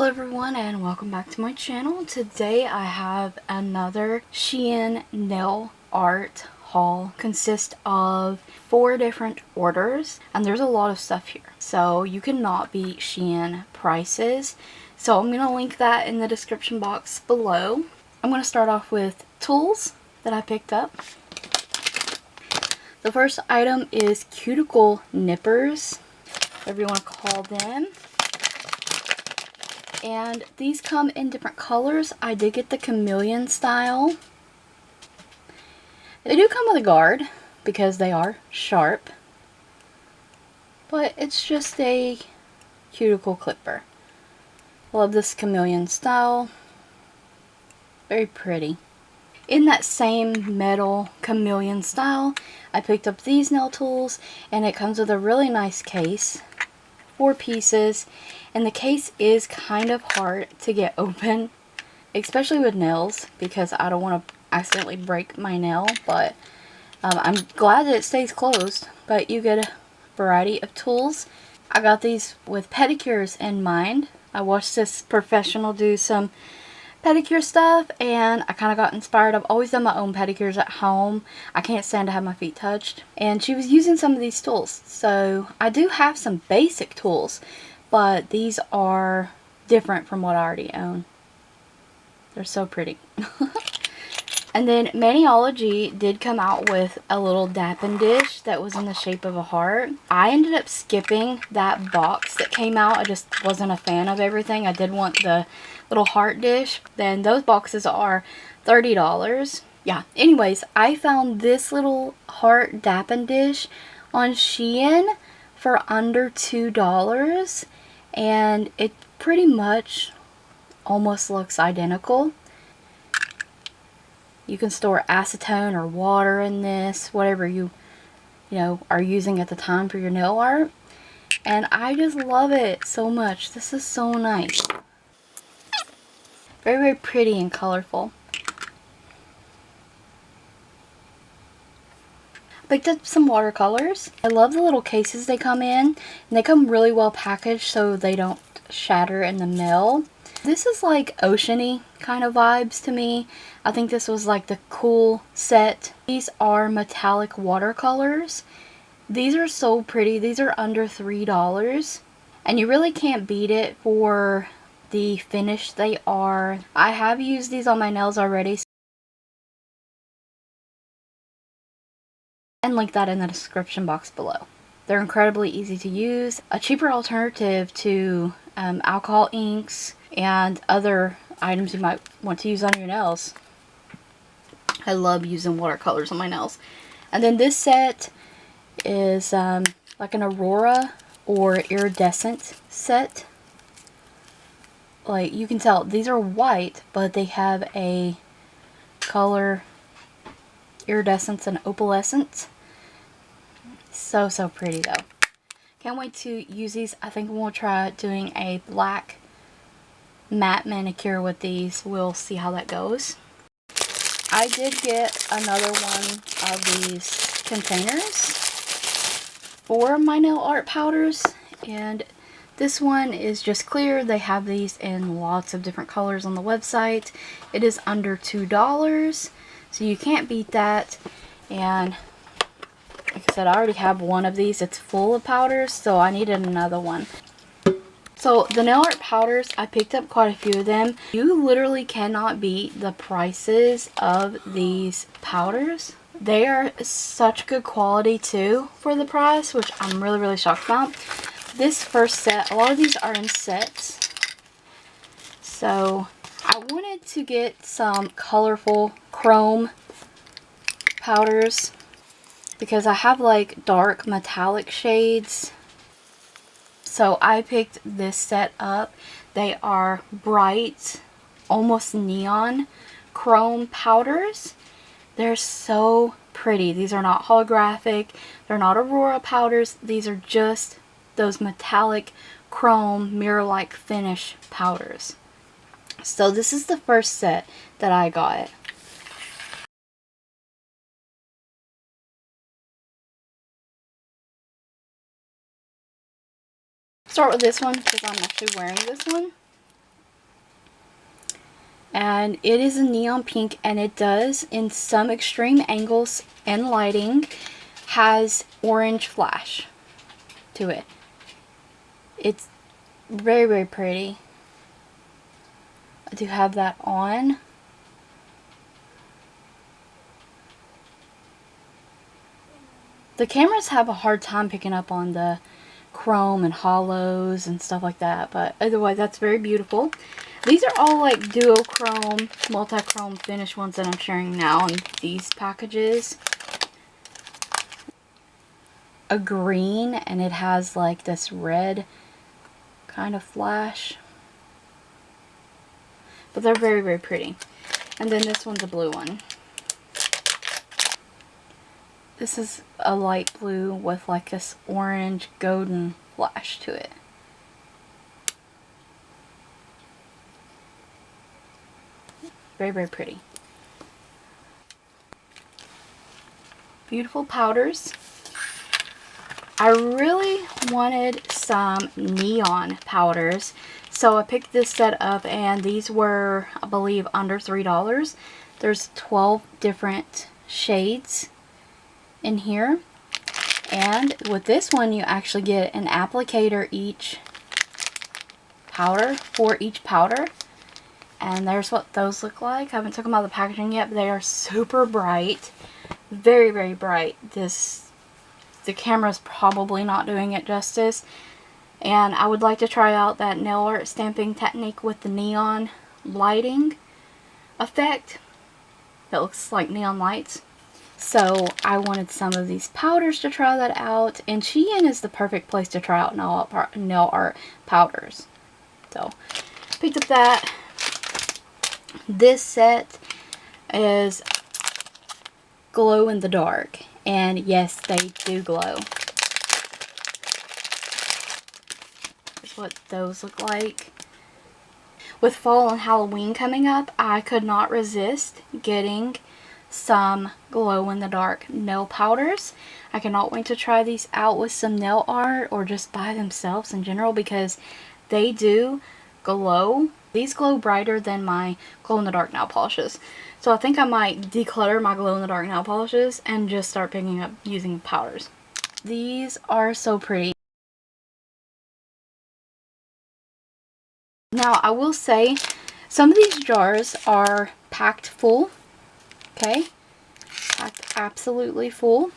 Hello everyone and welcome back to my channel. Today I have another SHEIN nail art haul. Consists of 4 different orders and there's a lot of stuff here. So you cannot beat SHEIN prices. So I'm going to link that in the description box below. I'm going to start off with tools that I picked up. The first item is cuticle nippers, whatever you want to call them. And these come in different colors. I did get the chameleon style. They do come with a guard because they are sharp. But it's just a cuticle clipper. Love this chameleon style. Very pretty. In that same metal chameleon style, I picked up these nail tools and it comes with a really nice case. 4 pieces, and the case is kind of hard to get open, especially with nails, because I don't want to accidentally break my nail, but I'm glad that it stays closed. But you get a variety of tools. I got these with pedicures in mind. I watched this professional do some pedicure stuff and I kind of got inspired. I've always done my own pedicures at home. I can't stand to have my feet touched, and she was using some of these tools, so I do have some basic tools, but these are different from what I already own. They're so pretty. And then Maniology did come out with a little dapping dish that was in the shape of a heart. I ended up skipping that box that came out. I just wasn't a fan of everything. I did want the little heart dish. Then those boxes are $30. Yeah, anyways, I found this little heart dapping dish on SHEIN for under $2. And it pretty much almost looks identical. You can store acetone or water in this, whatever you are using at the time for your nail art. And I just love it so much. This is so nice. Very, very pretty and colorful. I picked up some watercolors. I love the little cases they come in. And they come really well packaged so they don't shatter in the mail. This is like oceany kind of vibes to me. I think this was like the cool set. These are metallic watercolors. These are so pretty. These are under $3. And you really can't beat it for the finish they are. I have used these on my nails already. And link that in the description box below. They're incredibly easy to use. A cheaper alternative to alcohol inks and other items you might want to use on your nails. I love using watercolors on my nails. And then this set is like an aurora or iridescent set. Like you can tell these are white, but they have a color iridescence and opalescence. So pretty though. Can't wait to use these. I think we'll try doing a black matte manicure with these. We'll see how that goes. I did get another one of these containers for my nail art powders, and this one is just clear. They have these in lots of different colors on the website. It is under $2, so you can't beat that. And like I said, I already have one of these. It's full of powders, so I needed another one. So the nail art powders, I picked up quite a few of them. You literally cannot beat the prices of these powders. They are such good quality too for the price, which I'm really, really shocked about. This first set, a lot of these are in sets. So I wanted to get some colorful chrome powders because I have like dark metallic shades. So I picked this set up. They are bright, almost neon chrome powders. They're so pretty. These are not holographic. They're not aurora powders. These are just those metallic chrome mirror-like finish powders. So this is the first set that I got. Start with this one because I'm actually wearing this one. and it is a neon pink, and it does, in some extreme angles and lighting, has orange flash to it. It's very, very pretty. I do have that on. The cameras have a hard time picking up on the chrome and hollows and stuff like that, but otherwise that's very beautiful. These are all like duochrome, multi-chrome finish ones that I'm sharing now in these packages. A green, and it has like this red kind of flash, but they're very, very pretty. And then this one's a blue one. This is a light blue with like this orange golden flash to it. Very, very pretty. Beautiful powders. I really wanted some neon powders, so I picked this set up, and these were, I believe, under $3. There's 12 different shades in here, and with this one you actually get an applicator each powder for each powder, and there's what those look like. I haven't took them out of the packaging yet, but they are super bright, very, very bright. The camera's probably not doing it justice, and I would like to try out that nail art stamping technique with the neon lighting effect that looks like neon lights. So I wanted some of these powders to try that out, and SHEIN is the perfect place to try out nail art powders. So picked up that. This set is glow in the dark, and yes, they do glow. That's what those look like. With fall and Halloween coming up, I could not resist getting some glow-in-the-dark nail powders. I cannot wait to try these out with some nail art or just by themselves in general, because they do glow. These glow brighter than my glow-in-the-dark nail polishes. So I think I might declutter my glow-in-the-dark nail polishes and just start picking up using powders. These are so pretty. Now I will say, some of these jars are packed full. Okay, packed absolutely full.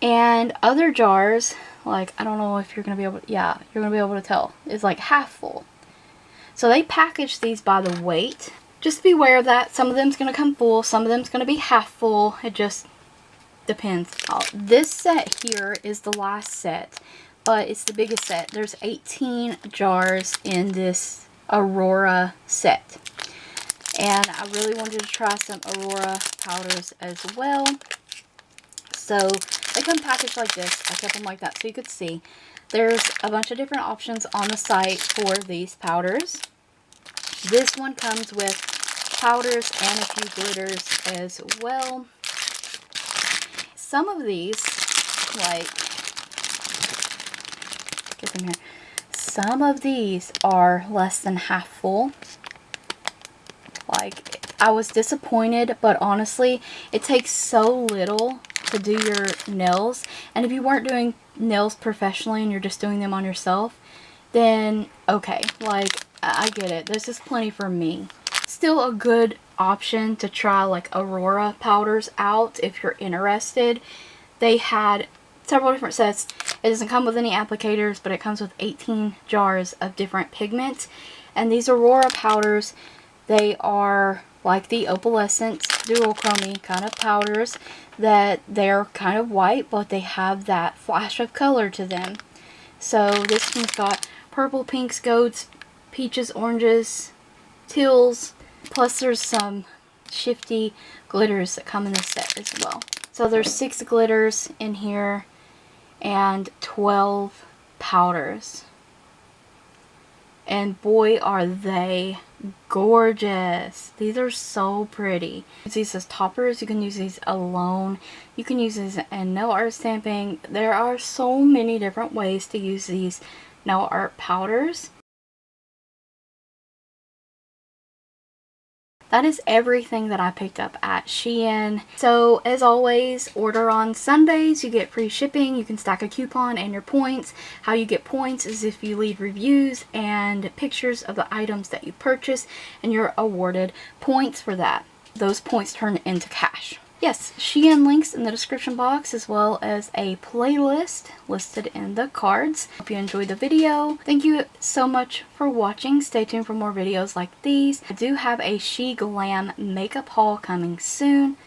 And other jars, like, I don't know if you're going to be able to, yeah, you're going to be able to tell, is like half full. So they package these by the weight. Just be aware of that. Some of them's going to come full, some of them's going to be half full. It just depends. This set here is the last set, but it's the biggest set. There's 18 jars in this Aurora set. And I really wanted to try some Aurora powders as well. So they come packaged like this. I kept them like that so you could see. There's a bunch of different options on the site for these powders. This one comes with powders and a few glitters as well. Some of these, like, get them here. Some of these are less than half full. Like, I was disappointed, but honestly, it takes so little to do your nails. And if you weren't doing nails professionally and you're just doing them on yourself, then okay, like, I get it. There's just plenty for me. Still a good option to try like Aurora powders out if you're interested. They had several different sets. It doesn't come with any applicators, but it comes with 18 jars of different pigments. And these Aurora powders, they are like the opalescent duochrome kind of powders, that they're kind of white, but they have that flash of color to them. So this one's got purple, pinks, golds, peaches, oranges, teals, plus there's some shifty glitters that come in this set as well. So there's 6 glitters in here and 12 powders. And boy, are they gorgeous. These are so pretty. Use these as toppers. You can use these alone. You can use these in nail art stamping. There are so many different ways to use these nail art powders. that is everything that I picked up at SHEIN. So as always, order on Sundays, you get free shipping. You can stack a coupon and your points. How you get points is if you leave reviews and pictures of the items that you purchase, and you're awarded points for that. Those points turn into cash. Yes, SHEIN links in the description box, as well as a playlist listed in the cards. Hope you enjoyed the video. Thank you so much for watching. Stay tuned for more videos like these. I do have a SheGlam makeup haul coming soon.